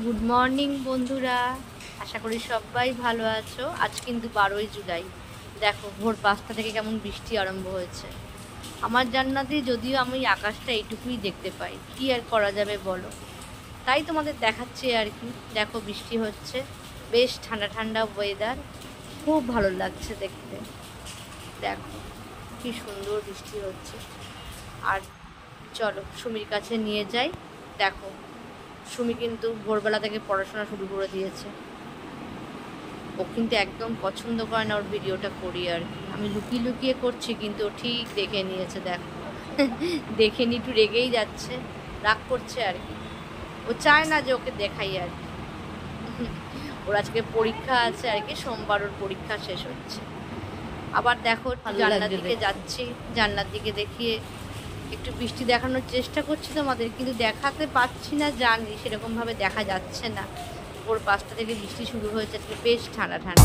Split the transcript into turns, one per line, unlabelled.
Good morning বন্ধুরা, আশা করি সবাই ভালো আছো। আজ কিন্তু 12ই জুলাই। দেখো ভোর 5টা থেকে কেমন বৃষ্টি আরম্ভ হয়েছে। আমার জান্নাতে যদিও আমি আকাশটা এইটুকুই দেখতে পাই, কি আর করা যাবে বলো। তাই তোমাদের দেখাচ্ছি আর কি। দেখো বৃষ্টি হচ্ছে, বেশ ঠান্ডা ঠান্ডা ওয়েদার, খুব ভালো লাগছে দেখতে। দেখো কি সুন্দর বৃষ্টি হচ্ছে। আর চলো সুমির কাছে নিয়ে যাই। দেখো সুমি কিন্তু ভোরবেলা থেকে পড়াশোনা শুরু করে দিয়েছে। ও কিন্তু একদম পছন্দ করে না ওর ভিডিওটা করি আর কি। আমি লুকিয়ে লুকিয়ে করছি কিন্তু ও ঠিক দেখে নিয়েছে। দেখো দেখে নি, একটু রেগেই যাচ্ছে, রাগ করছে আর কি। ও চায় না যে ওকে দেখাই আর কি। ওর আজকে পরীক্ষা আছে আর কি, সোমবার ওর পরীক্ষা শেষ হচ্ছে। আবার দেখো জানলার দিকে যাচ্ছি, জানলার দিকে দেখিয়ে একটু বৃষ্টি দেখানোর চেষ্টা করছি তোমাদের, কিন্তু দেখাতে পারছি না জানি, সেরকমভাবে দেখা যাচ্ছে না। ভোর 5টা থেকে বৃষ্টি শুরু হয়েছে, আজকে বেশ ঠান্ডা ঠান্ডা।